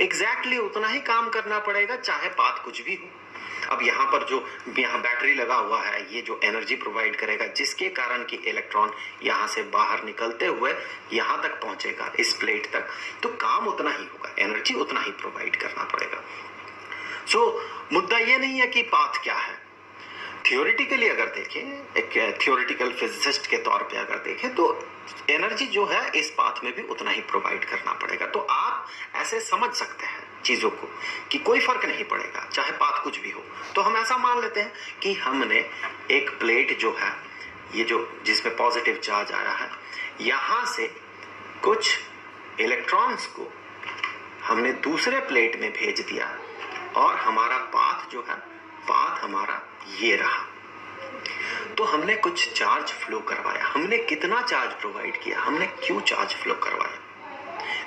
Exactly उतना ही काम करना पड़ेगा चाहे पाथ कुछ भी हो। अब यहाँ पर जो यहाँ बैटरी लगा हुआ है, ये जो एनर्जी प्रोवाइड करेगा, जिसके कारण कि इलेक्ट्रॉन यहाँ से बाहर निकलते हुए यहाँ तक पहुंचेगा, इस प्लेट तक, तो काम उतना ही होगा, एनर्जी उतना ही प्रोवाइड करना पड़ेगा। मुद्दा ये नहीं है कि पाथ क्या है। थियोरिटिकली अगर देखें, एक थियोरिटिकल फिजिसिस्ट के तौर पे अगर देखें, तो एनर्जी जो है इस पाथ में भी उतना ही प्रोवाइड करना पड़ेगा। तो आप ऐसे समझ सकते हैं चीजों को कि कोई फर्क नहीं पड़ेगा चाहे पाथ कुछ भी हो। तो हम ऐसा मान लेते हैं कि हमने एक प्लेट जो है, ये जो जिसमें पॉजिटिव चार्ज आया है, यहां से कुछ इलेक्ट्रॉन्स को हमने दूसरे प्लेट में भेज दिया और हमारा पाथ जो है, पाथ हमारा ये रहा। तो हमने कुछ चार्ज फ्लो करवाया। हमने कितना चार्ज प्रोवाइड किया? हमने क्यू चार्ज फ्लो करवाया,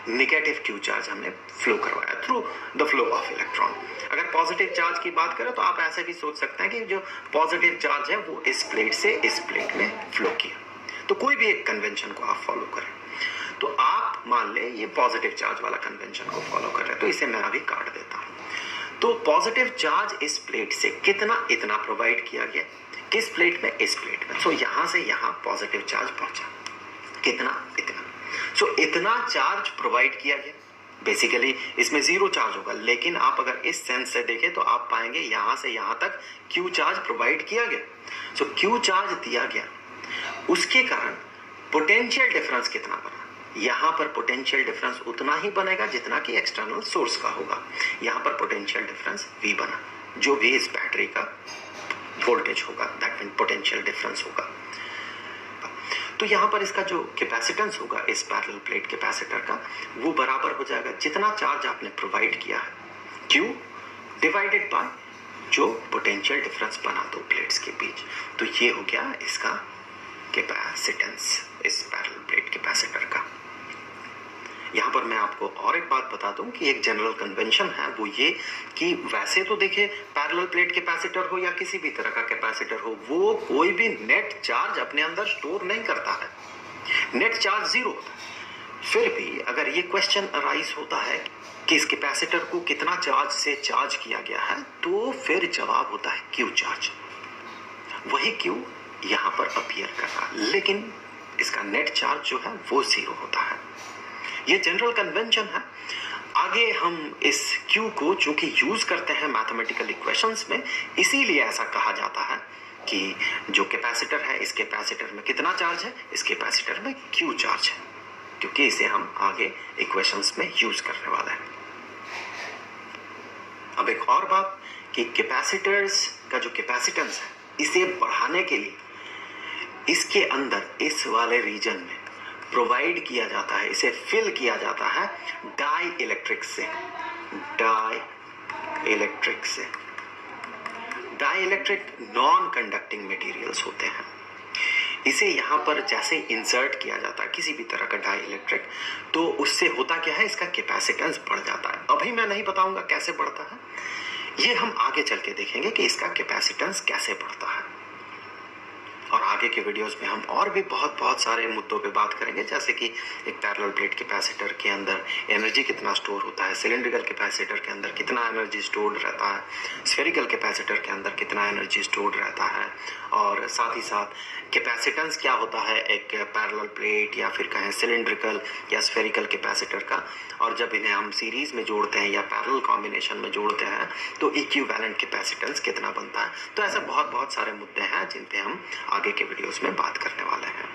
नेगेटिव क्यू चार्ज हमने फ्लो करवाया through the flow of electron. अगर पॉजिटिव चार्ज की बात करें तो आप ऐसे भी सोच सकते हैं कि जो पॉजिटिव चार्ज है वो इस प्लेट से इस प्लेट में फ्लो किया। तो कोई भी एक कन्वेंशन को आप फॉलो करें, तो आप मान ले ये पॉजिटिव चार्ज वाला कन्वेंशन को फॉलो कर रहे हैं, तो इसे मैं अभी काट देता हूं। तो पॉजिटिव चार्ज इस प्लेट से कितना? इतना प्रोवाइड किया गया। किस प्लेट में? इस प्लेट में। सो यहां से यहां पॉजिटिव चार्ज पहुंचा, कितना? इतना। सो इतना चार्ज प्रोवाइड किया गया। बेसिकली इसमें जीरो चार्ज होगा, लेकिन आप अगर इस सेंस से देखें तो आप पाएंगे यहां से यहां तक क्यू चार्ज प्रोवाइड किया गया। सो क्यू चार्ज दिया गया, उसके कारण पोटेंशियल डिफरेंस कितना बना? यहां पर पोटेंशियल डिफरेंस उतना ही बनेगा जितना कि एक्सटर्नल सोर्स का होगा। यहां पर पोटेंशियल डिफरेंस V बना, जो भी इस बैटरी का वोल्टेज होगा, दैट मीन पोटेंशियल डिफरेंस होगा। तो यहां पर इसका जो कैपेसिटेंस होगा इस पैरेलल प्लेट कैपेसिटर का, वो बराबर हो जाएगा जितना चार्ज आपने प्रोवाइड किया है, Q डिवाइडेड बाय जो पोटेंशियल डिफरेंस बना दो प्लेट्स के बीच। तो ये हो गया इसका कैपेसिटेंस, इस पैरेलल प्लेट कैपेसिटर का। यहाँ पर मैं आपको और एक बात बता दूं कि एक जनरल कन्वेंशन है वो ये कि वैसे तो देखिए पैरेलल प्लेट कैपेसिटर हो या किसी भी तरह का कैपेसिटर हो, वो कोई भी नेट चार्ज अपने अंदर स्टोर नहीं करता है, नेट चार्ज जीरो होता है। फिर भी अगर ये क्वेश्चन अराइज होता है कि इस कैपेसिटर को कितना चार्ज से चार्ज किया गया है, तो फिर जवाब होता है क्यू चार्ज। वही क्यू यहाँ पर अपीयर कर रहा है, लेकिन इसका नेट चार्ज जो है वो जीरो होता है। ये जनरल कन्वेंशन है। आगे हम इस Q को चूंकि यूज करते हैं मैथमेटिकल इक्वेशंस में, इसीलिए ऐसा कहा जाता है कि जो कैपेसिटर है, इस कैपेसिटर में कितना चार्ज है, इस कैपेसिटर में Q चार्ज है, क्योंकि इसे हम आगे इक्वेशंस में यूज करने वाले हैं। अब एक और बात कि कैपेसिटर्स का जो कैपेसिटेंस है, इसे बढ़ाने के लिए इसके अंदर इस वाले रीजन में प्रोवाइड किया जाता है, इसे फिल किया जाता है डाई इलेक्ट्रिक से। Dielectric non conducting materials होते हैं। इसे यहाँ पर जैसे इंसर्ट किया जाता है किसी भी तरह का डाई इलेक्ट्रिक, तो उससे होता क्या है, इसका कैपेसिटेंस बढ़ जाता है। अभी मैं नहीं बताऊंगा कैसे बढ़ता है, ये हम आगे चल के देखेंगे कि इसका कैपेसिटेंस कैसे बढ़ता है। और आगे के वीडियोस में हम और भी बहुत सारे मुद्दों पे बात करेंगे, जैसे कि एक पैरेलल प्लेट कैपेसिटर के अंदर एनर्जी कितना स्टोर होता है, सिलेंड्रिकल कैपेसिटर के अंदर कितना एनर्जी स्टोर्ड रहता है, स्फेरिकल कैपेसिटर के अंदर कितना एनर्जी स्टोर्ड रहता है, और साथ ही साथ कैपेसिटेंस क्या होता है एक पैरेलल प्लेट या फिर कहें सिलेंड्रिकल या स्फेरिकल कैपेसिटर का, और जब इन्हें हम सीरीज में जोड़ते हैं या पैरेलल कॉम्बिनेशन में जोड़ते हैं तो इक्विवेलेंट कैपेसिटेंस कितना बनता है। तो ऐसे बहुत सारे मुद्दे हैं जिन पे हम आगे के वीडियोस में बात करने वाले हैं।